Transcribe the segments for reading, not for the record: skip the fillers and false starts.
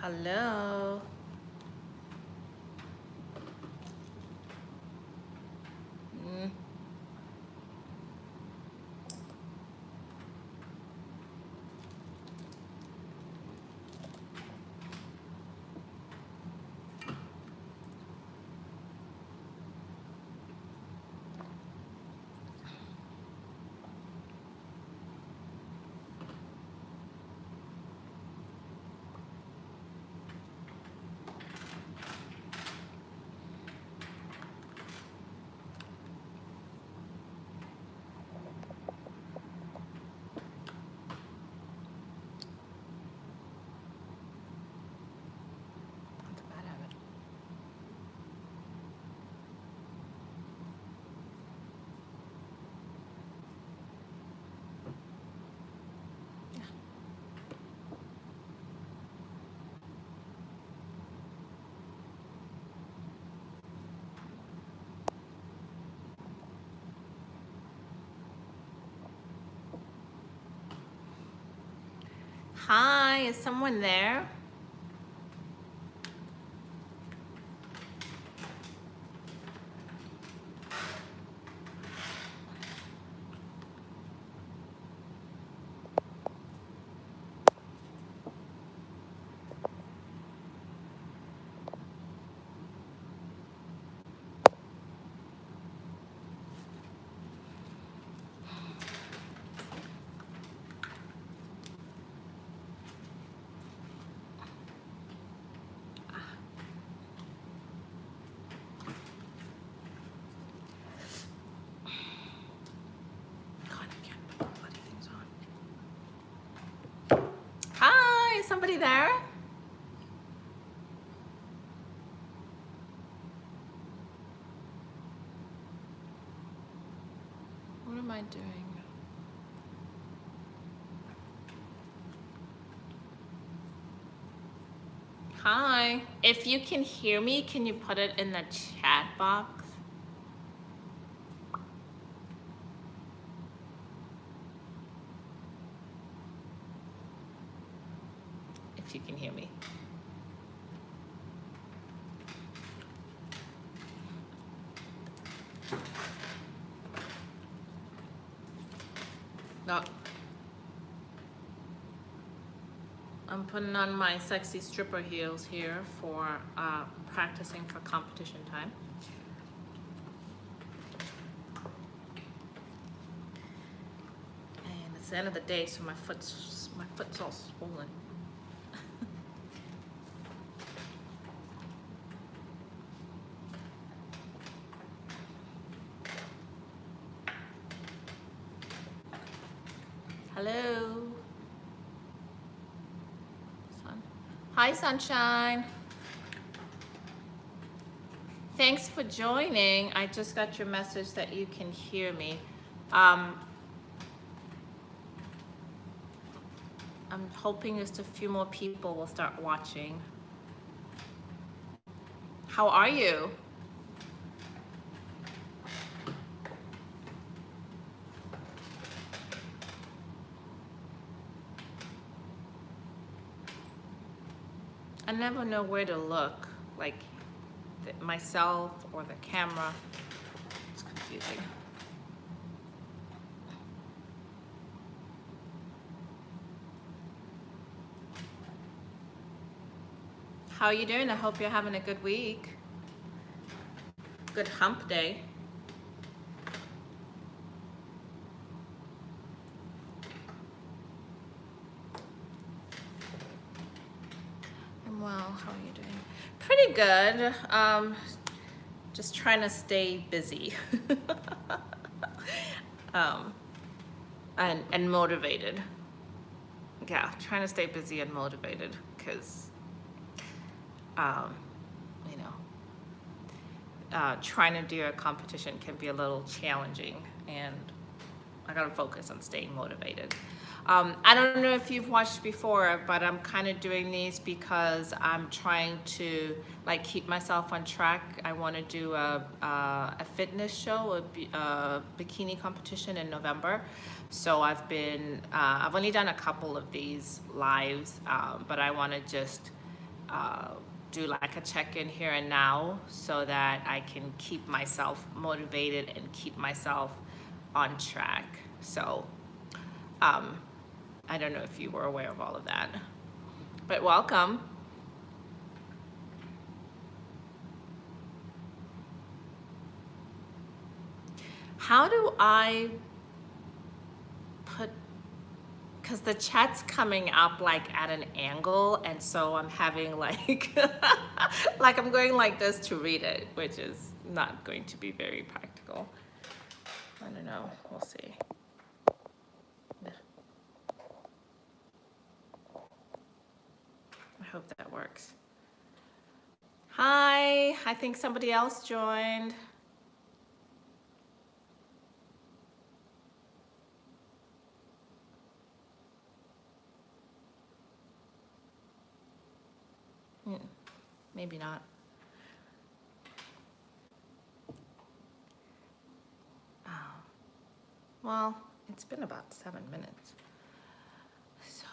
Hello. Mm. That's a bad habit. Yeah. Hi, is someone there? God, I can't put the bloody things on. Hi, is somebody there? What am I doing? Hi. If you can hear me, can you put it in the chat box? If you can hear me. No. I'm putting on my sexy stripper heels here for practicing for competition time. And it's the end of the day, so my foot's all swollen. Hello. Sun. Hi, sunshine. Thanks for joining. I just got your message that you can hear me. I'm hoping just a few more people will start watching. How are you? I never know where to look, like myself or the camera. It's confusing. How are you doing? I hope you're having a good week. Good hump day. I'm well. How are you doing? Pretty good. Just trying to stay busy. And motivated. Yeah, trying to stay busy and motivated because, you know, trying to do a competition can be a little challenging, and I gotta focus on staying motivated. I don't know if you've watched before, but I'm kind of doing these because I'm trying to like keep myself on track. I want to do a fitness show, a bikini competition in November. So I've only done a couple of these lives, but I want to just do like a check-in here and now so that I can keep myself motivated and keep myself on track. So I don't know if you were aware of all of that, but welcome. How do I put, because the chat's coming up like at an angle, and so I'm having like, like I'm going like this to read it, which is not going to be very practical. I don't know, we'll see. I hope that works. Hi, I think somebody else joined. Maybe not. Oh. Well, it's been about 7 minutes. So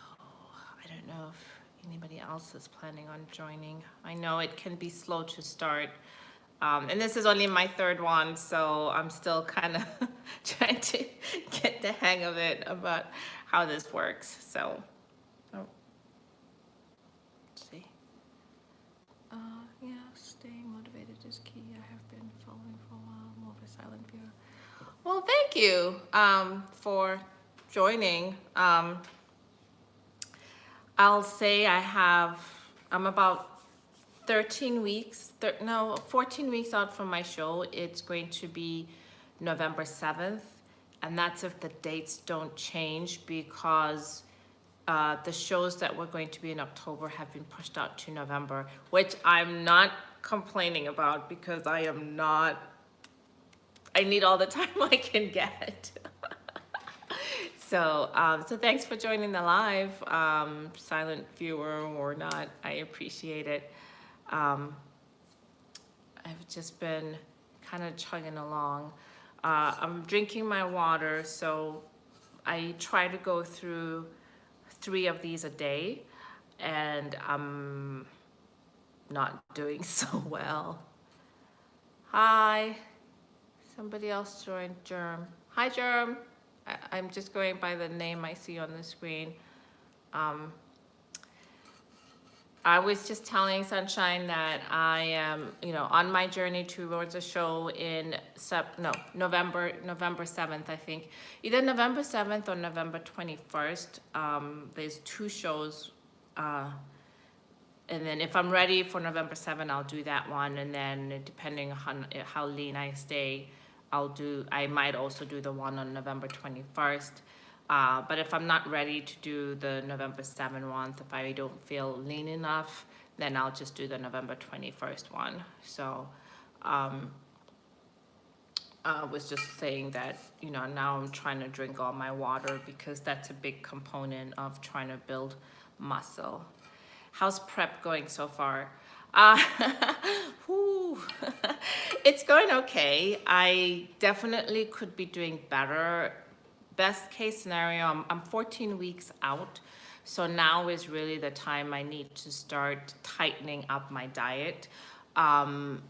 I don't know if anybody else is planning on joining. I know it can be slow to start. And this is only my third one, so I'm still kind of trying to get the hang of it about how this works. So, let's see. Yeah, staying motivated is key. I have been following for a while. More of a silent viewer. Well, thank you for joining. I'll say I'm about 13 weeks, 14 weeks out from my show. It's going to be November 7th, and that's if the dates don't change, because the shows that were going to be in October have been pushed out to November, which I'm not complaining about, because I need all the time I can get. So, so thanks for joining the live, silent viewer or not. I appreciate it. I've just been kind of chugging along. I'm drinking my water, so I try to go through 3 of these a day, and I'm not doing so well. Hi, somebody else joined, Germ. Hi, Germ. I'm just going by the name I see on the screen. I was just telling Sunshine that I am, on my journey towards a show in November 7th, I think. Either November 7th or November 21st. There's 2 shows. And then if I'm ready for November 7th, I'll do that one. And then depending on how lean I stay, I might also do the one on November 21st. But if I'm not ready to do the November 7th one, if I don't feel lean enough, then I'll just do the November 21st one. So I was just saying that, now I'm trying to drink all my water, because that's a big component of trying to build muscle. How's prep going so far? It's going okay. I definitely could be doing better. Best case scenario, I'm 14 weeks out. So now is really the time I need to start tightening up my diet. I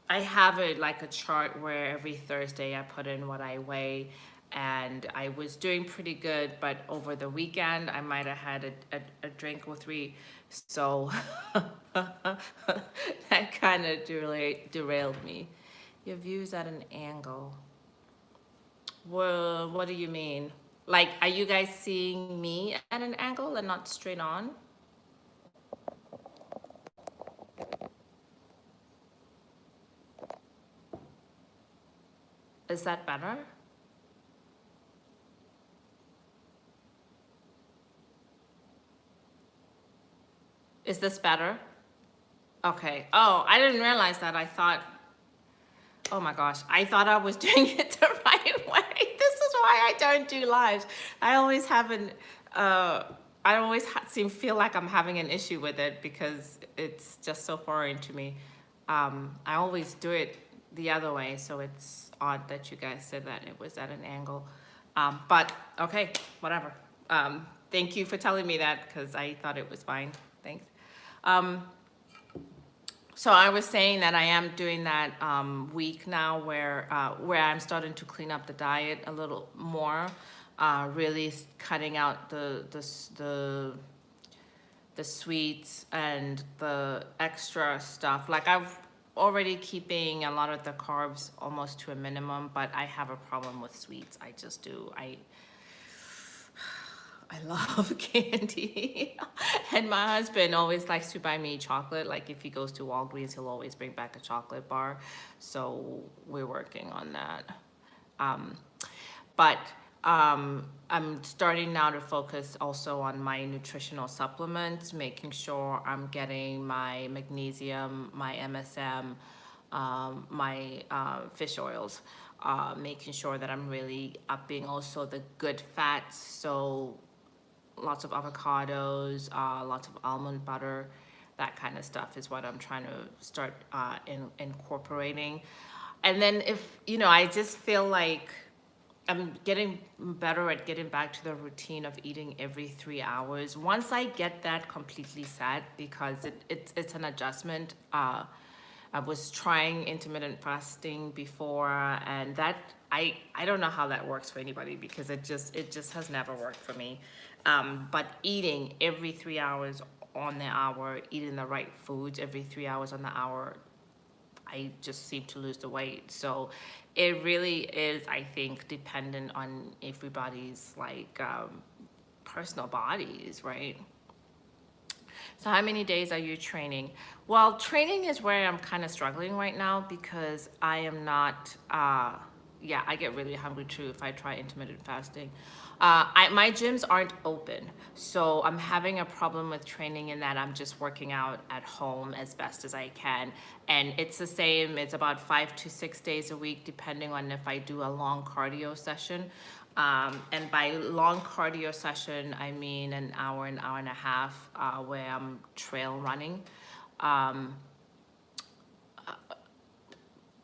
have like a chart where every Thursday I put in what I weigh, and I was doing pretty good, but over the weekend I might have had a drink or 3, so that kind of derailed me. Your views at an angle. Well, what do you mean? Like, are you guys seeing me at an angle and not straight on? Is that better? Is this better? Okay. Oh, I didn't realize that. I thought, oh my gosh, I thought I was doing it the right way. This is why I don't do lives. I always feel like I'm having an issue with it, because it's just so foreign to me. I always do it the other way, so it's odd that you guys said that it was at an angle. But okay, whatever. Thank you for telling me that, because I thought it was fine. Thanks. Um, so I was saying that I am doing that week now where I'm starting to clean up the diet a little more, really cutting out the sweets and the extra stuff. Like I've already keeping a lot of the carbs almost to a minimum, but I have a problem with sweets. I just do. I love candy. And my husband always likes to buy me chocolate. Like if he goes to Walgreens, he'll always bring back a chocolate bar. So we're working on that. Um, but I'm starting now to focus also on my nutritional supplements, making sure I'm getting my magnesium, my MSM, my fish oils, making sure that I'm really upping also the good fats. So lots of avocados, lots of almond butter, that kind of stuff is what I'm trying to start incorporating. And then if, I just feel like I'm getting better at getting back to the routine of eating every 3 hours. Once I get that completely set, because it's an adjustment. I was trying intermittent fasting before, and that I don't know how that works for anybody because it just has never worked for me. But eating every 3 hours on the hour, eating the right foods every 3 hours on the hour, I just seem to lose the weight. So it really is, I think, dependent on everybody's personal bodies, right? So how many days are you training? Well, training is where I'm kind of struggling right now because I am not, yeah, I get really hungry too if I try intermittent fasting. My gyms aren't open, so I'm having a problem with training in that I'm just working out at home as best as I can. And it's the same, it's about 5 to 6 days a week, depending on if I do a long cardio session. And by long cardio session, I mean an hour and a half, where I'm trail running.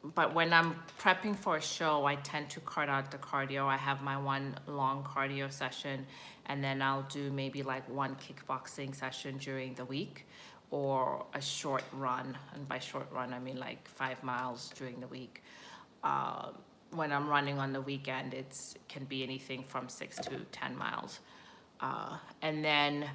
But when I'm prepping for a show, I tend to cut out the cardio. I have my one long cardio session, and then I'll do maybe like one kickboxing session during the week or a short run. And by short run, I mean like 5 miles during the week. When I'm running on the weekend, it can be anything from 6 to 10 miles. And then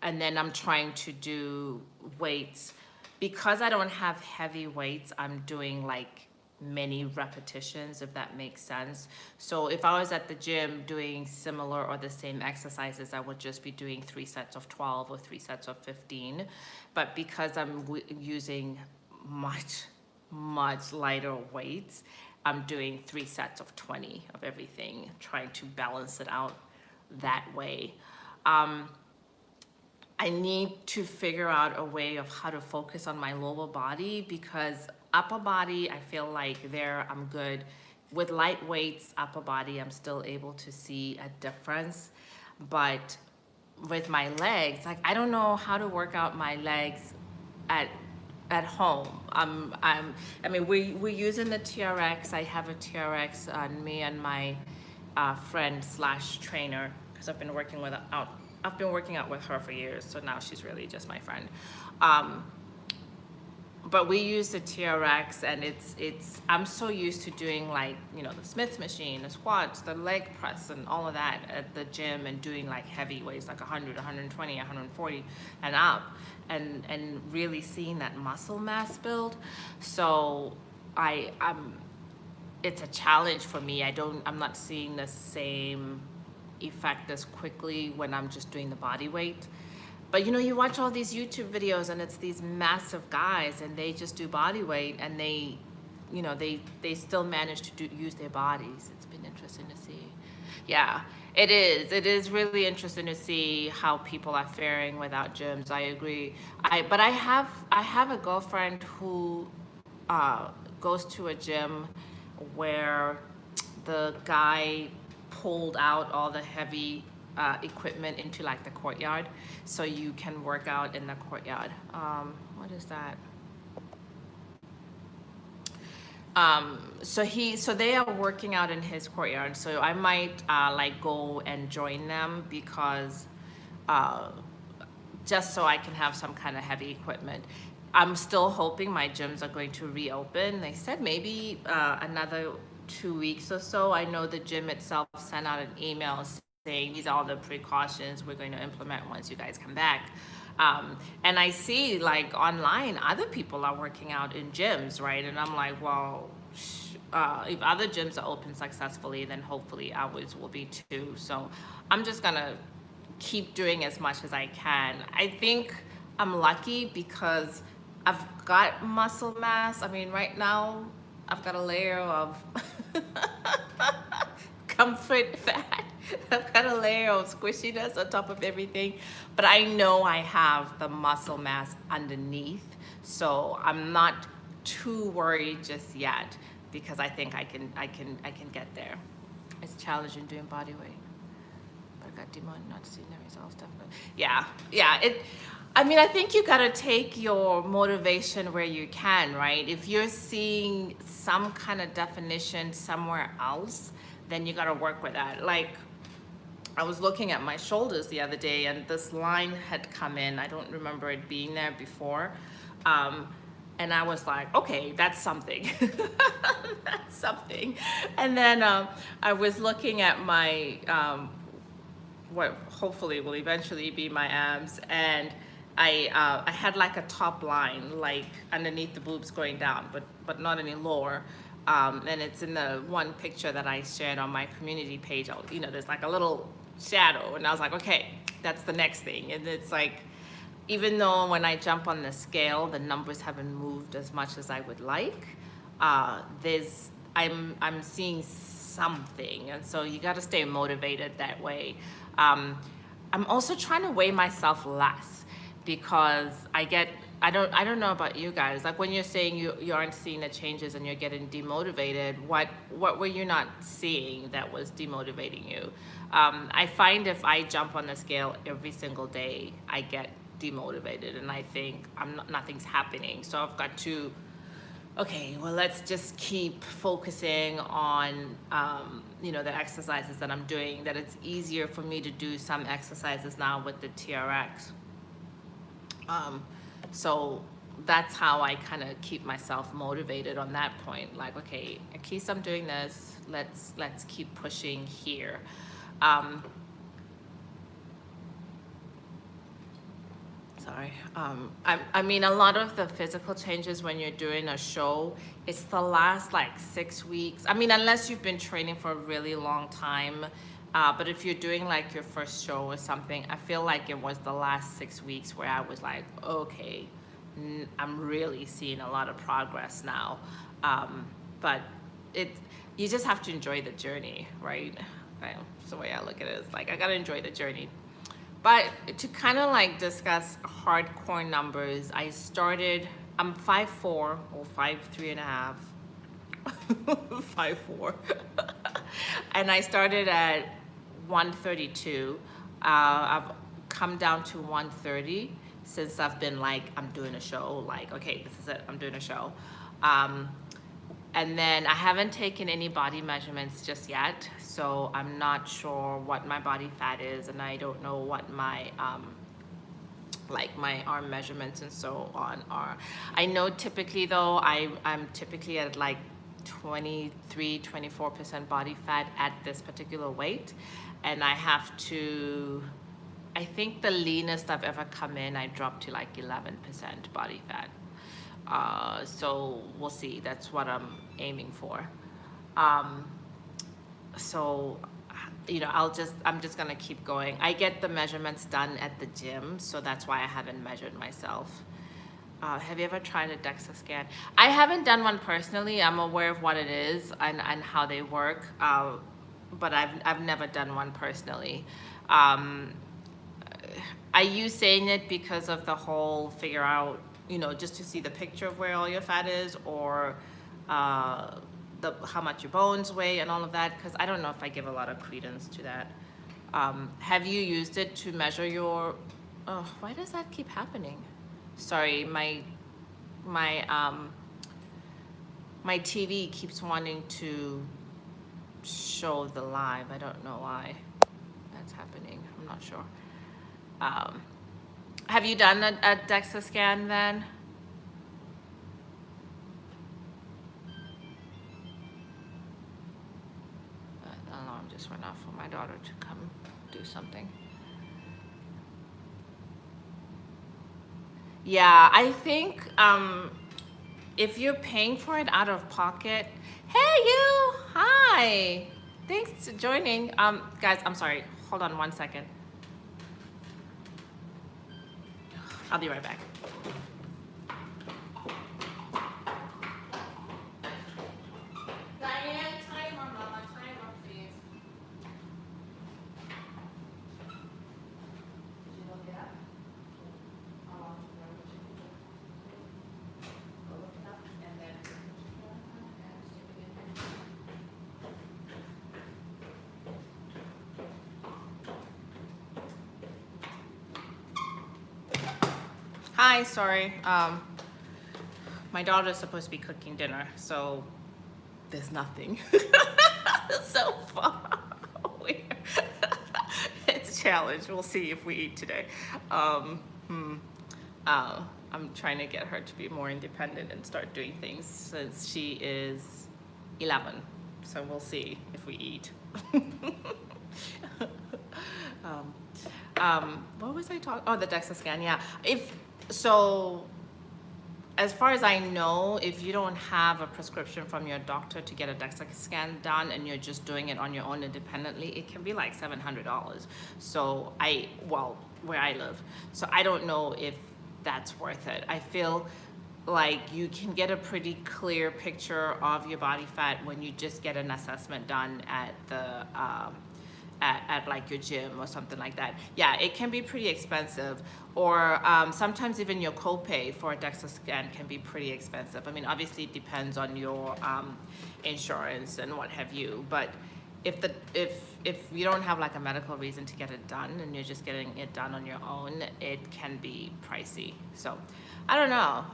I'm trying to do weights. Because I don't have heavy weights, I'm doing like many repetitions, if that makes sense. So if I was at the gym doing similar or the same exercises, I would just be doing 3 sets of 12 or 3 sets of 15. But because I'm using much lighter weights, I'm doing 3 sets of 20 of everything, trying to balance it out that way. I need to figure out a way of how to focus on my lower body, because upper body, I feel like there I'm good. With light weights, upper body, I'm still able to see a difference. But with my legs, like I don't know how to work out my legs at home. I mean, we're using the TRX. I have a TRX on me and my friend slash trainer, because I've been working out with her for years, so now she's really just my friend. But we use the TRX, and I'm so used to doing like, the Smith machine, the squats, the leg press, and all of that at the gym, and doing like heavy weights, like 100, 120, 140 and up, and really seeing that muscle mass build. So it's a challenge for me. I'm not seeing the same effect as quickly when I'm just doing the body weight. But you watch all these YouTube videos, and it's these massive guys, and they just do body weight, and they still manage to use their bodies. It's been interesting to see. Yeah, it is really interesting to see how people are faring without gyms. I agree. But I have a girlfriend who goes to a gym where the guy pulled out all the heavy equipment into like the courtyard, so you can work out in the courtyard. What is that? So they are working out in his courtyard. So I might like go and join them, because just so I can have some kind of heavy equipment. I'm still hoping my gyms are going to reopen. They said maybe another 2 weeks or so. I know the gym itself sent out an email saying these are all the precautions we're going to implement once you guys come back. And I see like online, other people are working out in gyms, right? And I'm like, well, if other gyms are open successfully, then hopefully ours will be too. So I'm just gonna keep doing as much as I can. I think I'm lucky because I've got muscle mass. I mean, right now I've got a layer of comfort fat. I've got a layer of squishiness on top of everything, but I know I have the muscle mass underneath, so I'm not too worried just yet because I think I can get there. It's challenging doing body weight, but I got demoted not seeing the results definitely. Yeah. I mean, I think you gotta take your motivation where you can, right? If you're seeing some kind of definition somewhere else, then you gotta work with that. Like, I was looking at my shoulders the other day and this line had come in. I don't remember it being there before. And I was like, okay, that's something. That's something. And then I was looking at my, what hopefully will eventually be my abs, and I had like a top line, like underneath the boobs going down, but not any lower. And it's in the one picture that I shared on my community page. You know, there's like a little shadow, and I was like, okay, that's the next thing. And it's like, even though when I jump on the scale, the numbers haven't moved as much as I would like, I'm seeing something, and so you got to stay motivated that way. I'm also trying to weigh myself less because I don't know about you guys. Like when you're saying you aren't seeing the changes and you're getting demotivated, what were you not seeing that was demotivating you? I find if I jump on the scale every single day, I get demotivated and I think nothing's happening. So I've got to, okay, well, let's just keep focusing on, the exercises that I'm doing, that it's easier for me to do some exercises now with the TRX. So that's how I kind of keep myself motivated on that point. Like, okay, Ahhhsoneo, I'm doing this. Let's keep pushing here. Sorry. I mean, a lot of the physical changes when you're doing a show, it's the last like 6 weeks. I mean, unless you've been training for a really long time. But if you're doing like your first show or something, I feel like it was the last 6 weeks where I was like, okay, I'm really seeing a lot of progress now. But you just have to enjoy the journey, right? That's the way I look at it. It's like, I gotta enjoy the journey. But to kind of like discuss hardcore numbers, I'm 5'4" or 5'3.5", 5'4", and I started at 132. I've come down to 130 since I've been like, I'm doing a show, like, okay, this is it, I'm doing a show. And then I haven't taken any body measurements just yet, so I'm not sure what my body fat is, and I don't know what my like my arm measurements and so on are. I know typically though, I'm typically at like 23-24% body fat at this particular weight, and I think the leanest I've ever come in, I dropped to like 11% body fat. So we'll see. That's what I'm aiming for. So, I'm just gonna keep going. I get the measurements done at the gym, so that's why I haven't measured myself. Have you ever tried a DEXA scan? I haven't done one personally. I'm aware of what it is and how they work, but I've never done one personally. Are you saying it because of the whole figure out, just to see the picture of where all your fat is, or how much your bones weigh and all of that? Because I don't know if I give a lot of credence to that. Have you used it to measure your, why does that keep happening? Sorry, my TV keeps wanting to show the live. I don't know why that's happening. I'm not sure. Have you done a DEXA scan then? The alarm just went off for my daughter to come do something. Yeah, I think if you're paying for it out of pocket, hey you, hi, thanks for joining. Guys, I'm sorry, hold on 1 second. I'll be right back. Diane, timer, mama, timer, please. Did you look it up? Oh, go look it up and then stick it in there. Hi, sorry. My daughter's supposed to be cooking dinner, so there's nothing. So far. It's a challenge. We'll see if we eat today. I'm trying to get her to be more independent and start doing things since she is 11. So we'll see if we eat. What was I talking? Oh, the DEXA scan. Yeah. As far as I know, if you don't have a prescription from your doctor to get a DEXA scan done and you're just doing it on your own independently, it can be like $700. So where I live. So I don't know if that's worth it. I feel like you can get a pretty clear picture of your body fat when you just get an assessment done at the at like your gym or something like that. Yeah, it can be pretty expensive, or sometimes even your copay for a DEXA scan can be pretty expensive. I mean, obviously it depends on your insurance and what have you, but if you don't have like a medical reason to get it done and you're just getting it done on your own, it can be pricey. So I don't know.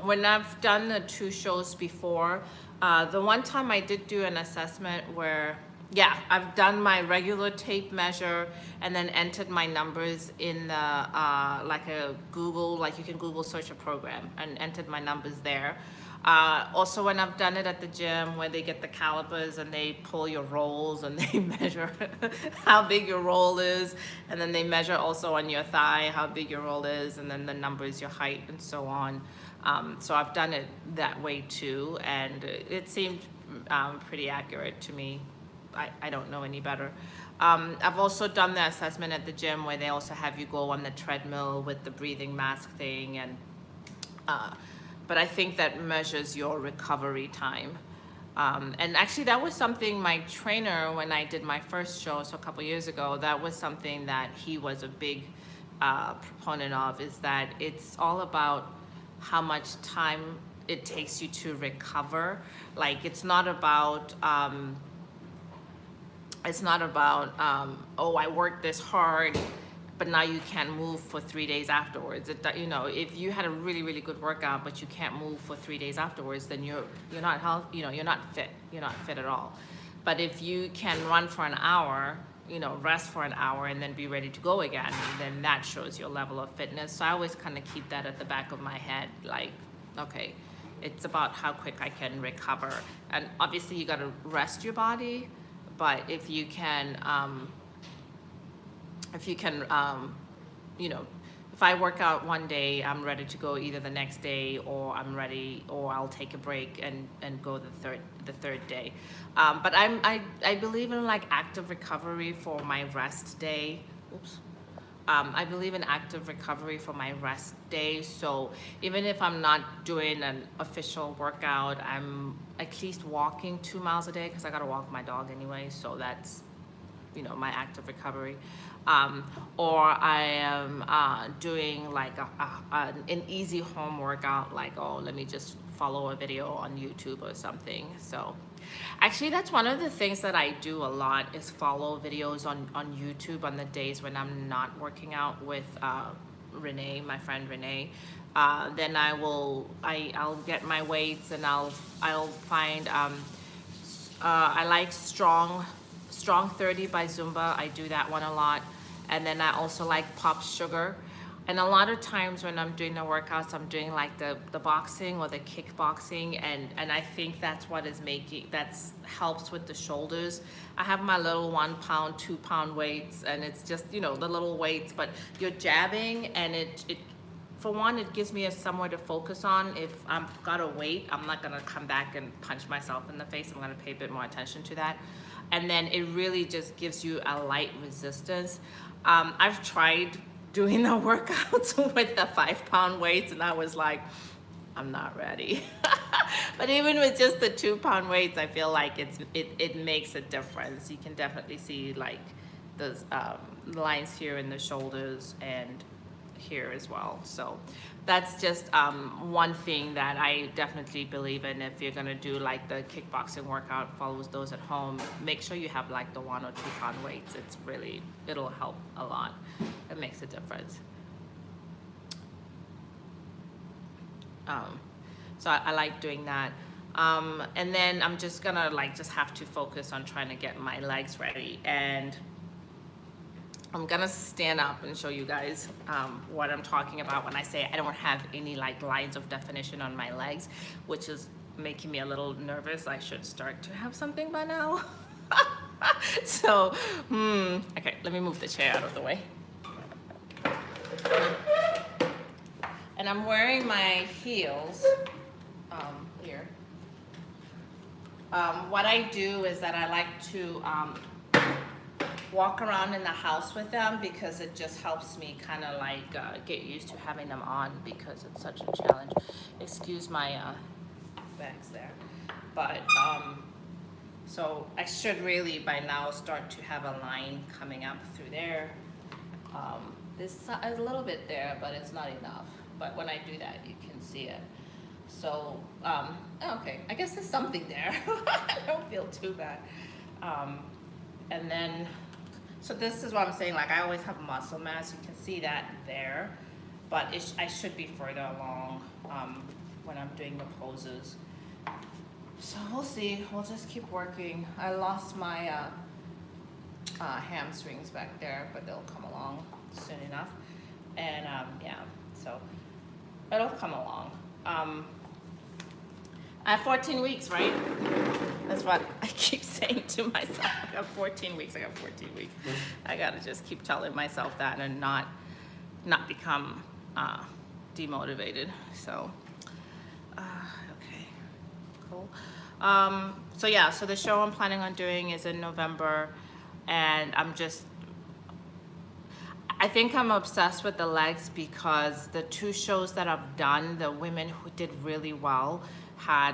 When I've done the 2 shows before, the one time I did do an assessment where, yeah, I've done my regular tape measure and then entered my numbers in the, like a Google, like you can Google search a program, and entered my numbers there. Also when I've done it at the gym where they get the calipers and they pull your rolls and they measure how big your roll is, and then they measure also on your thigh how big your roll is, and then the numbers, your height, and so on. So I've done it that way too, and it seemed pretty accurate to me. I don't know any better. I've also done the assessment at the gym where they also have you go on the treadmill with the breathing mask thing, and but I think that measures your recovery time. And actually that was something my trainer, when I did my first show, so a couple years ago, that was something that he was a big proponent of, is that it's all about how much time it takes you to recover. Like it's not about oh, I worked this hard, but now you can't move for 3 days afterwards. You know, if you had a really, really good workout, but you can't move for 3 days afterwards, then you're not healthy. You know, you're not fit. You're not fit at all. But if you can run for an hour, you know, rest for an hour, and then be ready to go again, then that shows your level of fitness. So I always kind of keep that at the back of my head, like, okay, it's about how quick I can recover. And obviously you got to rest your body. But if you can, you know, if I work out one day, I'm ready to go either the next day, or I'll take a break and go the third day. But I believe in like active recovery for my rest day. Oops. I believe in active recovery for my rest day. So even if I'm not doing an official workout, I'm at least walking 2 miles a day, because I gotta walk my dog anyway. So that's, you know, my active recovery. Or I am doing like an easy home workout, like, oh, let me just follow a video on YouTube or something. So actually that's one of the things that I do a lot, is follow videos on YouTube on the days when I'm not working out with Renee, my friend Renee. Then I'll get my weights, and I'll find I like Strong 30 by Zumba. I do that one a lot. And then I also like Pop Sugar. And a lot of times when I'm doing the workouts, I'm doing like the boxing or the kickboxing, and I think that's what is making, that's helps with the shoulders. I have my little 1 pound, 2 pound weights, and it's just, you know, the little weights, but you're jabbing, and it for one, it gives me a somewhere to focus on. If I've got a weight, I'm not gonna come back and punch myself in the face. I'm gonna pay a bit more attention to that. And then it really just gives you a light resistance. I've tried doing the workouts with the 5 pound weights, and I was like, I'm not ready. But even with just the 2 pound weights, I feel like it makes a difference. You can definitely see like the lines here in the shoulders and here as well. So that's just one thing that I definitely believe in. If you're gonna do like the kickboxing workout, follows those at home, make sure you have like the 1 or 2 pound weights. It's really, it'll help a lot. It makes a difference. So I like doing that. And then I'm just gonna like just have to focus on trying to get my legs ready. And I'm gonna stand up and show you guys what I'm talking about when I say I don't have any like lines of definition on my legs, which is making me a little nervous. I should start to have something by now. So, okay, let me move the chair out of the way. And I'm wearing my heels here. What I do is that I like to walk around in the house with them, because it just helps me kind of like get used to having them on, because it's such a challenge. Excuse my bags there. But so I should really by now start to have a line coming up through there. There's a little bit there, but it's not enough. But when I do that, you can see it. So, okay, I guess there's something there. I don't feel too bad. And then, so this is what I'm saying, like I always have muscle mass. You can see that there, but I should be further along when I'm doing the poses. So we'll see, we'll just keep working. I lost my hamstrings back there, but they'll come along soon enough. And yeah, so it'll come along. I have 14 weeks, right? That's what I keep saying to myself. I got 14 weeks, I got 14 weeks. I gotta just keep telling myself that and not become demotivated. So, okay, cool. So yeah, so the show I'm planning on doing is in November, and I think I'm obsessed with the legs, because the 2 shows that I've done, the women who did really well had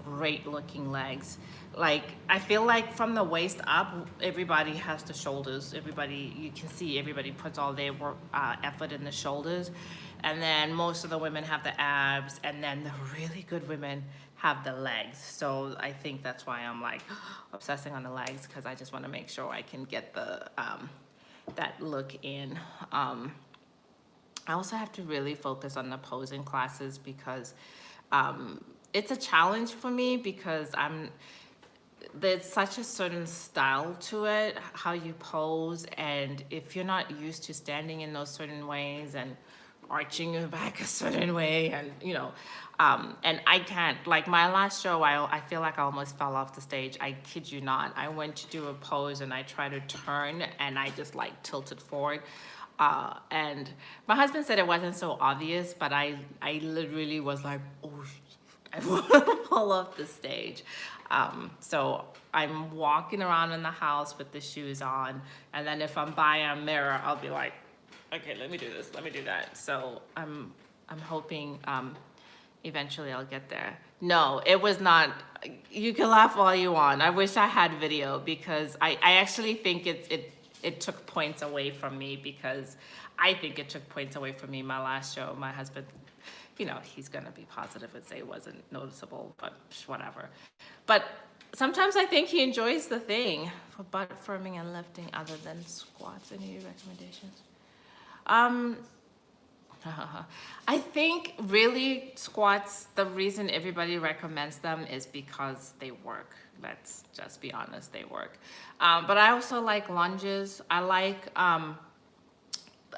great looking legs. Like, I feel like from the waist up, everybody has the shoulders. Everybody, you can see everybody puts all their work, effort in the shoulders. And then most of the women have the abs, and then the really good women have the legs. So I think that's why I'm like obsessing on the legs, because I just want to make sure I can get the that look in. I also have to really focus on the posing classes, because it's a challenge for me, because there's such a certain style to it, how you pose, and if you're not used to standing in those certain ways and arching your back a certain way, and you know, and I can't, like my last show, I feel like I almost fell off the stage. I kid you not. I went to do a pose and I tried to turn and I just like tilted forward. And my husband said it wasn't so obvious, but I literally was like, oh, I want to fall off the stage. So I'm walking around in the house with the shoes on, and then if I'm by a mirror, I'll be like, okay, let me do this, let me do that. So I'm hoping eventually I'll get there. No, it was not. You can laugh all you want. I wish I had video, because I actually think it took points away from me, because I think it took points away from me my last show. My husband, you know, he's gonna be positive and say it wasn't noticeable, but whatever. But sometimes I think he enjoys the thing for butt firming and lifting other than squats. Any recommendations? I think really squats, the reason everybody recommends them is because they work. Let's just be honest, they work. But I also like lunges. I like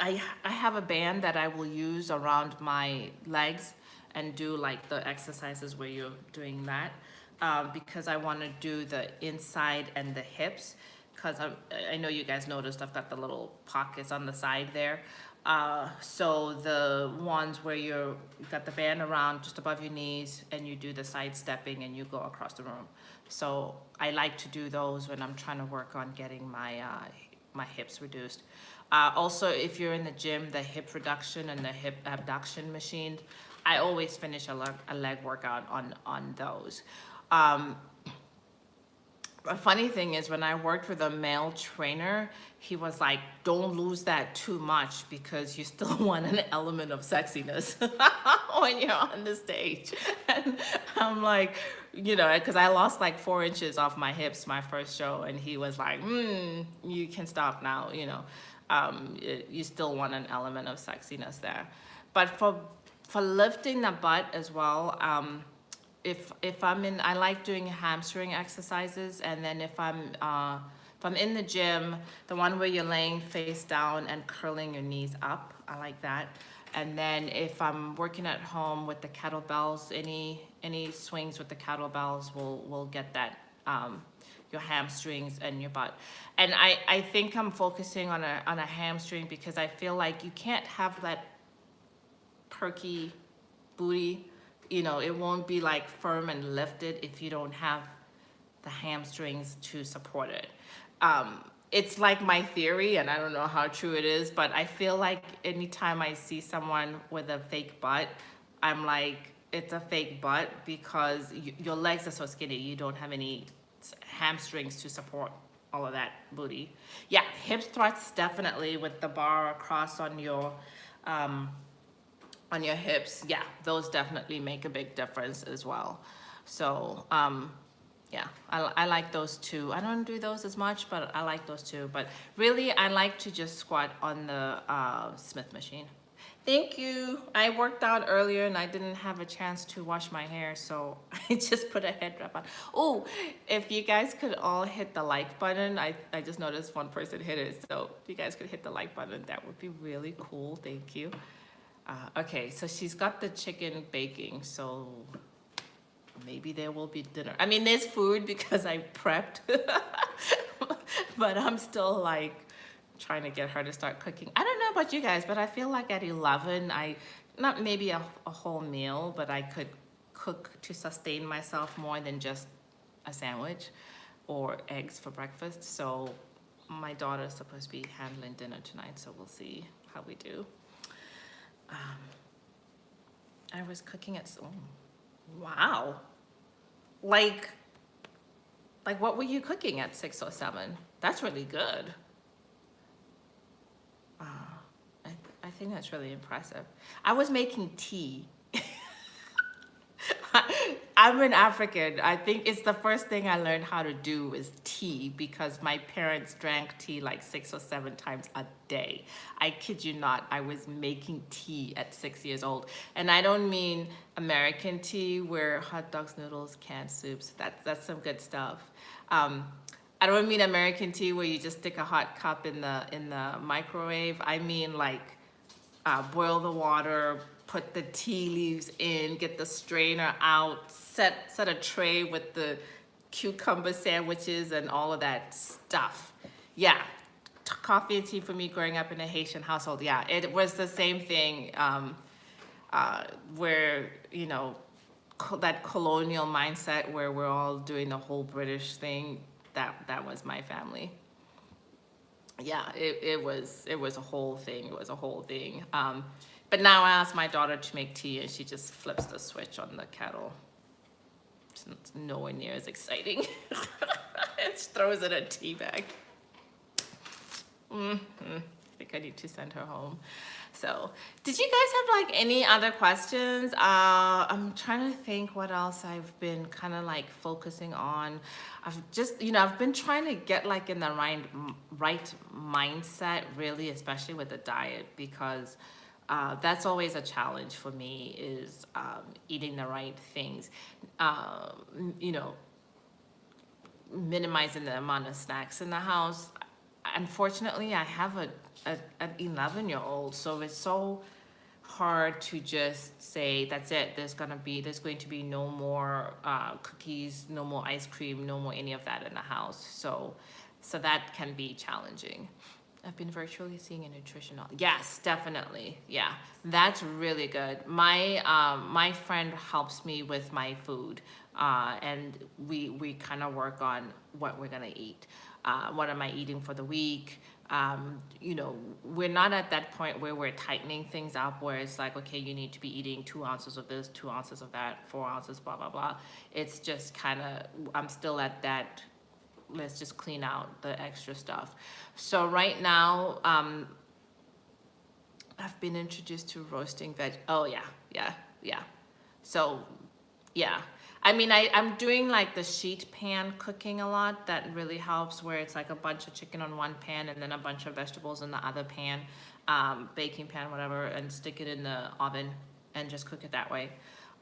I have a band that I will use around my legs and do like the exercises where you're doing that, because I want to do the inside and the hips, because I know you guys noticed I've got the little pockets on the side there. So the ones where you've got the band around just above your knees and you do the side stepping and you go across the room. So I like to do those when I'm trying to work on getting my hips reduced. Also, if you're in the gym, the hip reduction and the hip abduction machine, I always finish a leg workout on those. Um, a funny thing is when I worked with a male trainer, he was like, don't lose that too much because you still want an element of sexiness when you're on the stage. And I'm like, because I lost like 4 inches off my hips my first show, and he was like, you can stop now, you still want an element of sexiness there. But for lifting the butt as well, if I'm in, I like doing hamstring exercises, and then if I'm in the gym, the one where you're laying face down and curling your knees up, I like that. And then if I'm working at home with the kettlebells, any swings with the kettlebells will get that your hamstrings and your butt. And I think I'm focusing on a hamstring because I feel like you can't have that perky booty. It won't be like firm and lifted if you don't have the hamstrings to support it. It's like my theory, and I don't know how true it is, but I feel like anytime I see someone with a fake butt, I'm like, it's a fake butt because your legs are so skinny. You don't have any hamstrings to support all of that booty. Yeah, hip thrusts definitely with the bar across on your hips. Yeah, those definitely make a big difference as well. So yeah, I like those too. I don't do those as much, but I like those too. But really, I like to just squat on the Smith machine. Thank you. I worked out earlier and I didn't have a chance to wash my hair, so I just put a head wrap on. Oh, if you guys could all hit the like button. I just noticed one person hit it, so if you guys could hit the like button, that would be really cool. Thank you. Okay, so she's got the chicken baking, so maybe there will be dinner. I mean, there's food because I prepped, but I'm still like trying to get her to start cooking. I don't know about you guys, but I feel like at 11, not maybe a whole meal, but I could cook to sustain myself more than just a sandwich or eggs for breakfast. So my daughter's supposed to be handling dinner tonight, so we'll see how we do. I was cooking at, oh, wow. Like what were you cooking at 6 or 7? That's really good. I think that's really impressive. I was making tea. I'm an African. I think it's the first thing I learned how to do is tea because my parents drank tea like 6 or 7 times a day. I kid you not, I was making tea at 6 years old. And I don't mean American tea where hot dogs, noodles, canned soups. That's some good stuff. I don't mean American tea where you just stick a hot cup in the microwave. I mean like boil the water, put the tea leaves in, get the strainer out, set a tray with the cucumber sandwiches and all of that stuff. Yeah, coffee and tea for me growing up in a Haitian household. Yeah, it was the same thing where, that colonial mindset where we're all doing the whole British thing. That was my family. Yeah, it was a whole thing. It was a whole thing. But now I ask my daughter to make tea and she just flips the switch on the kettle. It's nowhere near as exciting. It throws in a tea bag. I think I need to send her home. So, did you guys have like any other questions? I'm trying to think what else I've been kind of like focusing on. I've just, I've been trying to get like in the right mindset, really, especially with the diet, because that's always a challenge for me is eating the right things. Minimizing the amount of snacks in the house. unfortunately, I have an 11-year-old, so it's so hard to just say that's it. There's going to be no more cookies, no more ice cream, no more any of that in the house. So that can be challenging. I've been virtually seeing a nutritional. Yes, definitely. Yeah, that's really good. My friend helps me with my food, and we kind of work on what we're gonna eat. What am I eating for the week? You know, we're not at that point where we're tightening things up, where it's like, okay, you need to be eating 2 ounces of this, 2 ounces of that, 4 ounces, blah blah blah. It's just kind of, I'm still at that, let's just clean out the extra stuff. So right now, I've been introduced to roasting veg. Oh yeah, yeah, yeah. So yeah, I mean, I'm doing like the sheet pan cooking a lot. That really helps, where it's like a bunch of chicken on one pan and then a bunch of vegetables in the other pan, baking pan, whatever, and stick it in the oven and just cook it that way.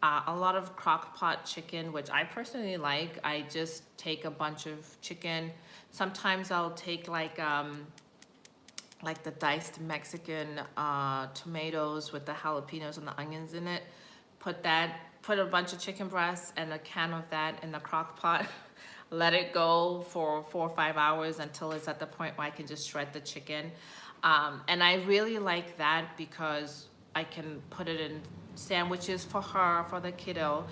A lot of crock pot chicken, which I personally like. I just take a bunch of chicken. Sometimes I'll take like the diced Mexican tomatoes with the jalapenos and the onions in it. Put a bunch of chicken breasts and a can of that in the crock pot. Let it go for 4 or 5 hours until it's at the point where I can just shred the chicken. And I really like that because I can put it in sandwiches for her, for the kiddo,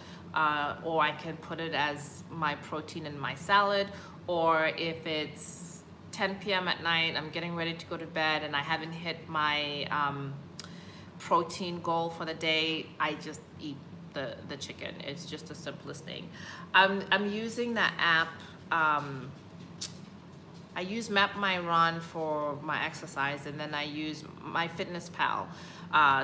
or I can put it as my protein in my salad, or if it's 10 p.m. at night, I'm getting ready to go to bed and I haven't hit my protein goal for the day, I just eat the chicken. It's just the simplest thing. I'm using the app. I use Map My Run for my exercise, and then I use my Fitness Pal.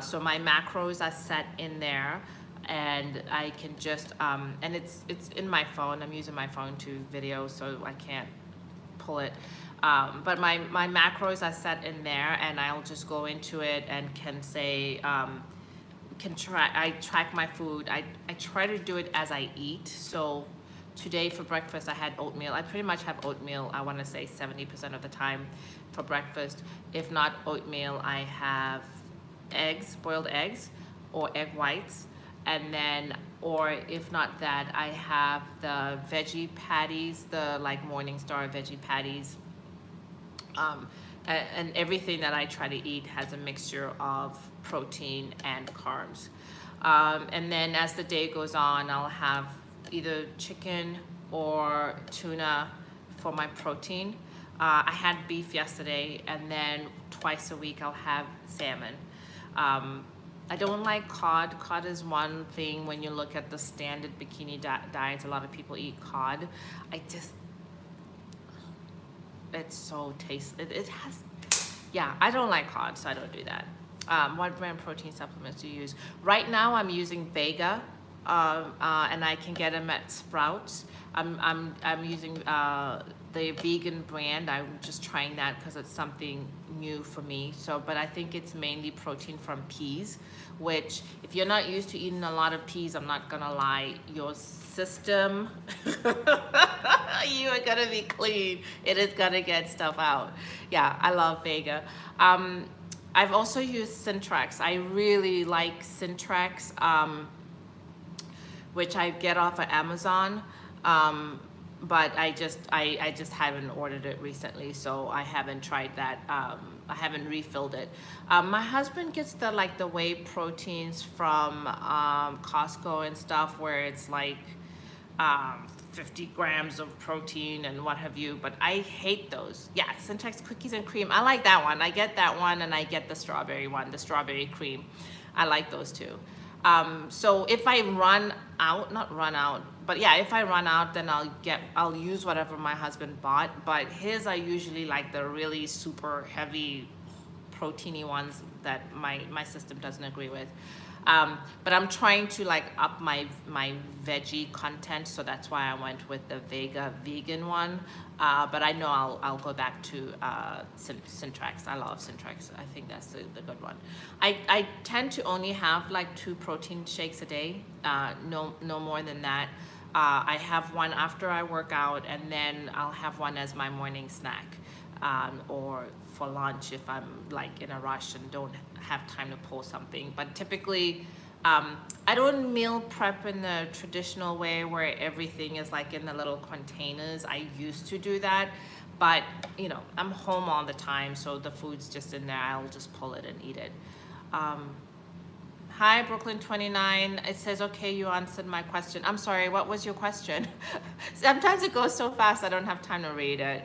So my macros are set in there, and I can just and it's in my phone. I'm using my phone to video, so I can't pull it. But my macros are set in there, and I'll just go into it and can say I track my food. I try to do it as I eat. So today for breakfast I had oatmeal. I pretty much have oatmeal, I want to say 70% of the time for breakfast. If not oatmeal, I have eggs, boiled eggs, or egg whites. And then, or if not that, I have the veggie patties, the like Morningstar veggie patties. And everything that I try to eat has a mixture of protein and carbs. And then as the day goes on, I'll have either chicken or tuna for my protein. I had beef yesterday, and then twice a week I'll have salmon. I don't like cod. Cod is one thing when you look at the standard bikini diets, a lot of people eat cod. It's so tasty. It has, yeah, I don't like cod, so I don't do that. What brand protein supplements do you use? Right now I'm using Vega, and I can get them at Sprouts. I'm using the vegan brand. I'm just trying that because it's something new for me. So, but I think it's mainly protein from peas, which if you're not used to eating a lot of peas, I'm not gonna lie, your system, you are gonna be clean. It is gonna get stuff out. Yeah, I love Vega. I've also used Syntrax. I really like Syntrax, which I get off of Amazon. But I just haven't ordered it recently, so I haven't tried that. I haven't refilled it. My husband gets the whey proteins from Costco and stuff, where it's like 50 grams of protein and what have you, but I hate those. Yeah, Syntax cookies and cream. I like that one. I get that one, and I get the strawberry one, the strawberry cream. I like those two. So if I run out, not run out, but yeah, if I run out, then I'll use whatever my husband bought, but his are usually like the really super heavy proteiny ones that my system doesn't agree with. But I'm trying to like up my veggie content, so that's why I went with the Vega vegan one. But I know I'll go back to Syntrax. I love Syntrax. I think that's the good one. I tend to only have like 2 protein shakes a day, no more than that. I have one after I work out, and then I'll have one as my morning snack. or for lunch if I'm like in a rush and don't have time to pull something. But typically, I don't meal prep in the traditional way where everything is like in the little containers. I used to do that, but you know, I'm home all the time, so the food's just in there. I'll just pull it and eat it. Hi, Brooklyn 29. It says, okay, you answered my question. I'm sorry, what was your question? Sometimes it goes so fast I don't have time to read it.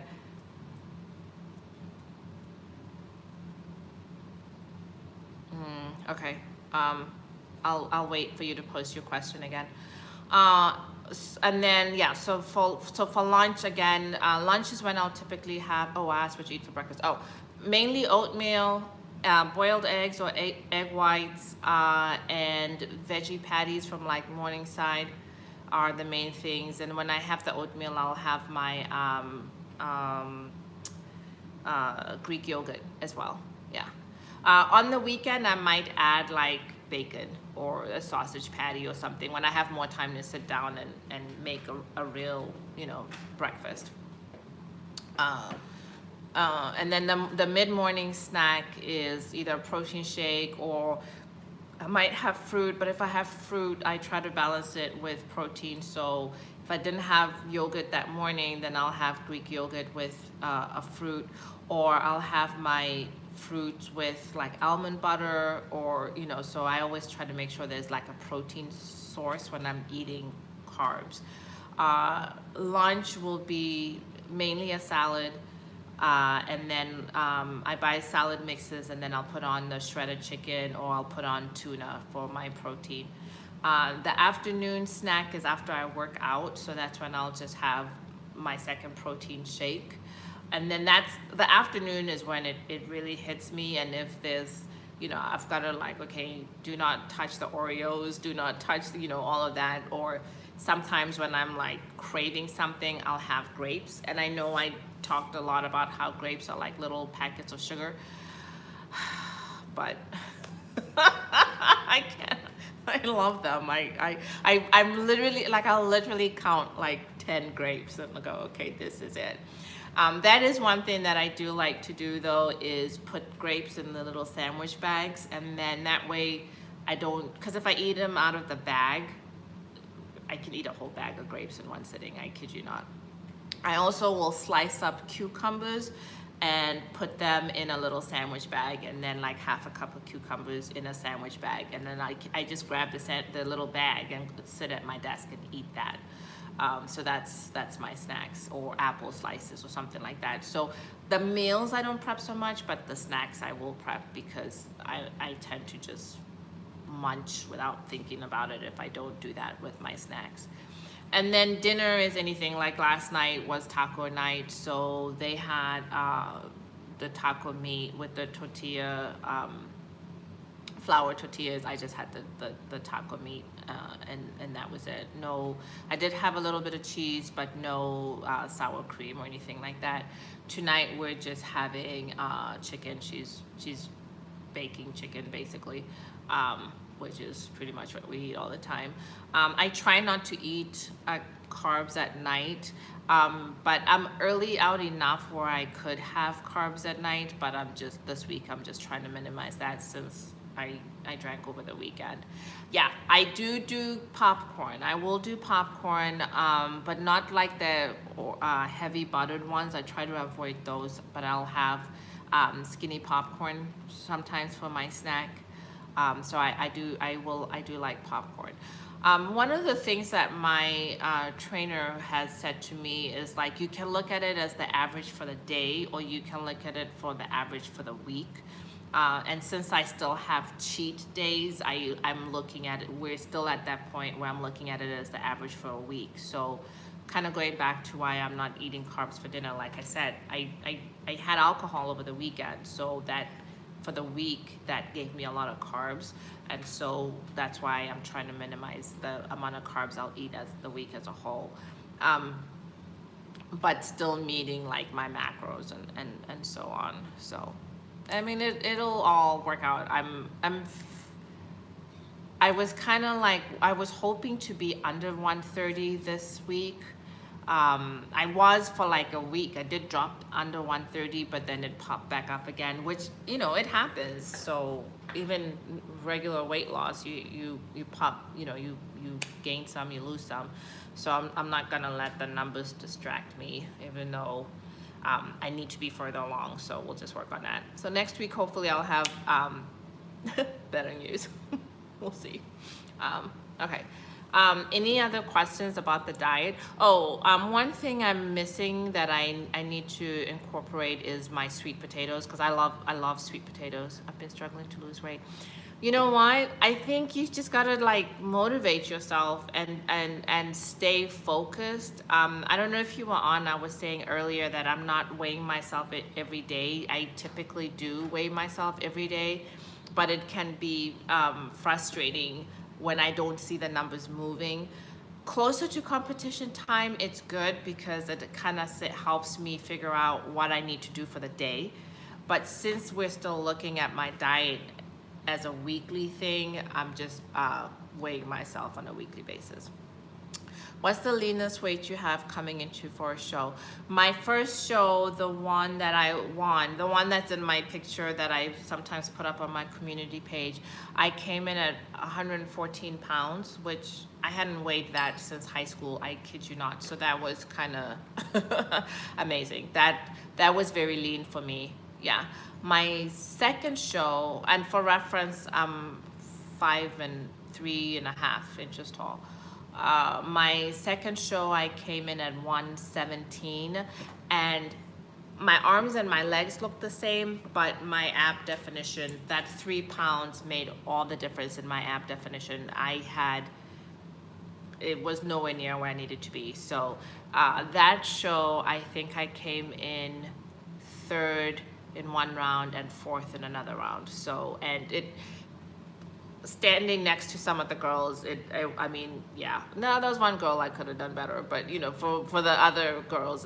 Okay. I'll wait for you to post your question again. And then yeah, so for lunch again, lunch is when I'll typically have. Oh, I asked what you eat for breakfast. Oh, mainly oatmeal, boiled eggs or egg whites, and veggie patties from like Morningside are the main things. And when I have the oatmeal, I'll have my Greek yogurt as well. Yeah. On the weekend, I might add like bacon or a sausage patty or something when I have more time to sit down and make a real, you know, breakfast. And then the mid-morning snack is either a protein shake or I might have fruit, but if I have fruit, I try to balance it with protein. So if I didn't have yogurt that morning, then I'll have Greek yogurt with a fruit, or I'll have my fruits with like almond butter, or you know, so I always try to make sure there's like a protein source when I'm eating carbs. Lunch will be mainly a salad, and then I buy salad mixes, and then I'll put on the shredded chicken, or I'll put on tuna for my protein. The afternoon snack is after I work out, so that's when I'll just have my second protein shake. And then that's the afternoon is when it really hits me. And if there's, you know, I've got to like, okay, do not touch the Oreos, do not touch, you know, all of that. Or sometimes when I'm like craving something, I'll have grapes. And I know I talked a lot about how grapes are like little packets of sugar, but I can't. I love them. I'm literally like, I'll literally count like 10 grapes and I'll go, okay, this is it. That is one thing that I do like to do though, is put grapes in the little sandwich bags, and then that way I don't, because if I eat them out of the bag, I can eat a whole bag of grapes in one sitting, I kid you not. I also will slice up cucumbers and put them in a little sandwich bag, and then like half a cup of cucumbers in a sandwich bag, and then I just grab the little bag and sit at my desk and eat that. So that's my snacks, or apple slices or something like that. So the meals I don't prep so much, but the snacks I will prep, because I tend to just munch without thinking about it if I don't do that with my snacks. And then dinner is anything like last night was taco night, so they had the taco meat with the tortilla, flour tortillas. I just had the taco meat, and that was it. No, I did have a little bit of cheese, but no sour cream or anything like that. Tonight we're just having chicken. She's baking chicken basically, which is pretty much what we eat all the time. I try not to eat carbs at night, but I'm early out enough where I could have carbs at night, but this week I'm just trying to minimize that, since I drank over the weekend. Yeah, I do popcorn. I will do popcorn, but not like the heavy buttered ones. I try to avoid those, but I'll have skinny popcorn sometimes for my snack. So I do like popcorn. One of the things that my trainer has said to me is like, you can look at it as the average for the day, or you can look at it for the average for the week. And since I still have cheat days, I'm looking at it, we're still at that point where I'm looking at it as the average for a week. So kind of going back to why I'm not eating carbs for dinner, like I said, I had alcohol over the weekend, so that for the week that gave me a lot of carbs, and so that's why I'm trying to minimize the amount of carbs I'll eat as the week as a whole, but still meeting like my macros and so on. So I mean, it'll all work out. I was kind of like, I was hoping to be under 130 this week, I was for like a week. I did drop under 130, but then it popped back up again, which, you know, it happens. So even regular weight loss, you pop, you know, you gain some, you lose some. So I'm not gonna let the numbers distract me, even though I need to be further along. So we'll just work on that. So next week, hopefully I'll have better news. We'll see. Okay. Any other questions about the diet? Oh, one thing I'm missing that I need to incorporate is my sweet potatoes, because I love sweet potatoes. I've been struggling to lose weight. You know why? I think you just gotta like motivate yourself and stay focused. I don't know if you were on. I was saying earlier that I'm not weighing myself every day. I typically do weigh myself every day, but it can be frustrating when I don't see the numbers moving. Closer to competition time, it's good because it kind of helps me figure out what I need to do for the day. But since we're still looking at my diet as a weekly thing, I'm just weighing myself on a weekly basis. What's the leanest weight you have coming into for a show? My first show, the one that I won, the one that's in my picture that I sometimes put up on my community page, I came in at 114 pounds, which I hadn't weighed that since high school, I kid you not. So that was kind of amazing. That was very lean for me, yeah. My second show, and for reference, I'm 5'3.5" inches tall. My second show, I came in at 117, and my arms and my legs looked the same, but my ab definition, that 3 pounds made all the difference in my ab definition. It was nowhere near where I needed to be. So that show, I think I came in third in one round and fourth in another round. So, and standing next to some of the girls, I mean, yeah. No, there was one girl I could have done better, but you know, for the other girls,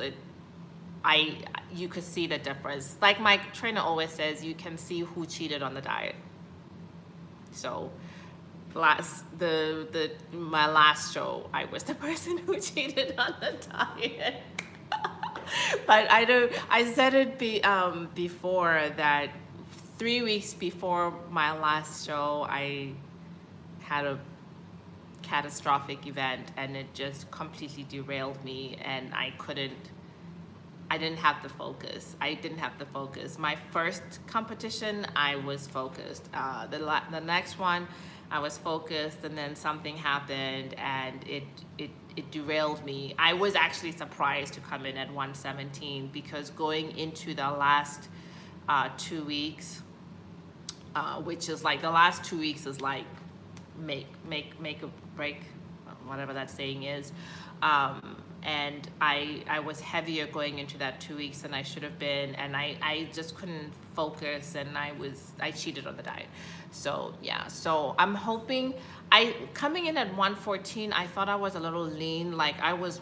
you could see the difference. Like my trainer always says, you can see who cheated on the diet. So, my last show, I was the person who cheated on the diet. But I said it before that 3 weeks before my last show, I had a catastrophic event, and it just completely derailed me, and I didn't have the focus. My first competition, I was focused. The next one, I was focused, and then something happened, and it derailed me. I was actually surprised to come in at 117, because going into the last 2 weeks, which is like the last 2 weeks is like make a break, whatever that saying is. And I was heavier going into that 2 weeks than I should have been, and I just couldn't focus, and I cheated on the diet. So yeah, so I'm hoping, coming in at 114, I thought I was a little lean, like I was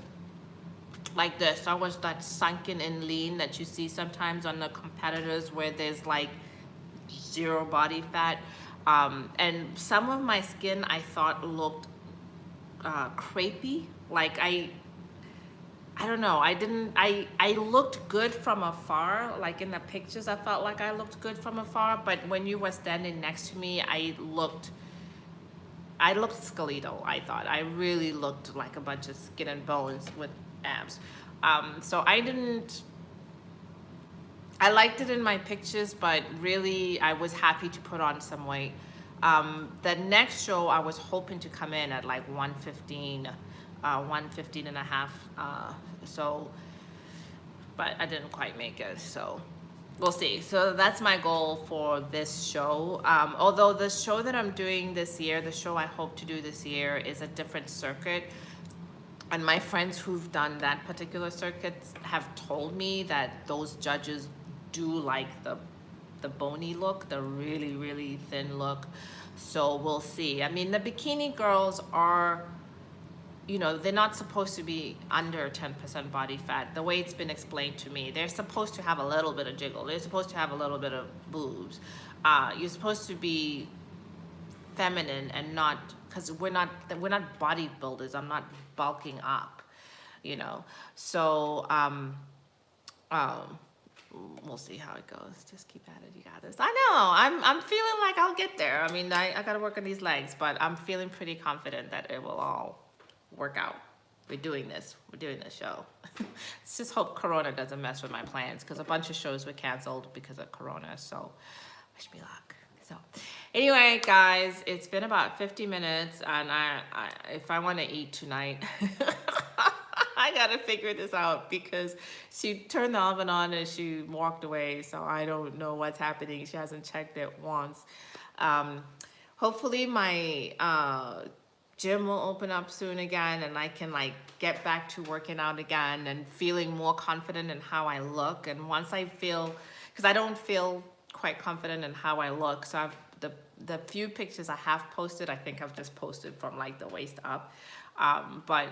like this. I was that sunken in lean that you see sometimes on the competitors, where there's like zero body fat, and some of my skin I thought looked crepey, like I don't know, I looked good from afar, like in the pictures I felt like I looked good from afar, but when you were standing next to me, I looked skeletal. I thought I really looked like a bunch of skin and bones with abs. So I liked it in my pictures, but really I was happy to put on some weight. The next show, I was hoping to come in at like 115, 115 and a half. So, but I didn't quite make it. So we'll see. So that's my goal for this show. Although the show that I'm doing this year, the show I hope to do this year, is a different circuit. And my friends who've done that particular circuit have told me that those judges do like the bony look, the really, really thin look. So we'll see. I mean, the bikini girls are, you know, they're not supposed to be under 10% body fat. The way it's been explained to me, they're supposed to have a little bit of jiggle. They're supposed to have a little bit of boobs. You're supposed to be feminine and not, because we're not bodybuilders. I'm not bulking up. you know. So um, we'll see how it goes. Just keep at it. You got this. I know. I'm feeling like I'll get there. I mean, I got to work on these legs, but I'm feeling pretty confident that it will all work out. We're doing this. We're doing this show. Let's just hope Corona doesn't mess with my plans, because a bunch of shows were canceled because of Corona. So wish me luck. So anyway, guys, it's been about 50 minutes, and if I want to eat tonight, I gotta figure this out, because she turned the oven on and she walked away, so I don't know what's happening. She hasn't checked it once. Hopefully my gym will open up soon again, and I can like get back to working out again and feeling more confident in how I look. And once I feel, because I don't feel quite confident in how I look, so the few pictures I have posted, I think I've just posted from like the waist up, but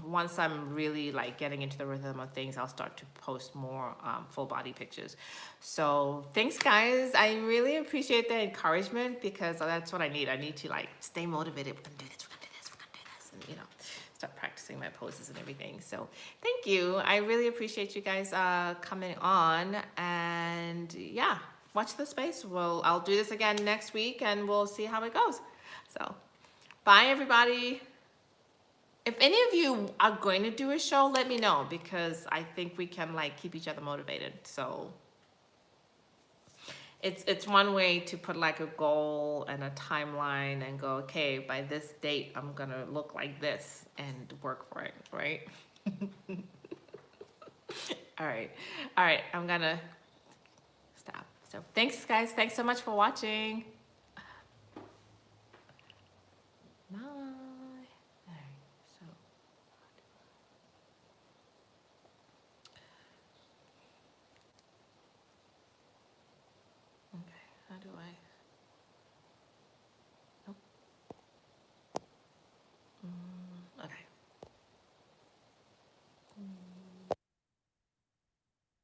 once I'm really like getting into the rhythm of things, I'll start to post more full body pictures. So thanks, guys. I really appreciate the encouragement, because that's what I need. I need to like stay motivated. We're gonna do this, we're gonna do this, we're gonna do this, and you know, start practicing my poses and everything. So thank you. I really appreciate you guys coming on, and yeah, watch the space. I'll do this again next week, and we'll see how it goes. So bye, everybody. If any of you are going to do a show, let me know, because I think we can like keep each other motivated. So it's one way to put like a goal and a timeline and go, okay, by this date I'm gonna look like this, and work for it, right? All right, I'm gonna stop. So thanks, guys. Thanks so much for watching.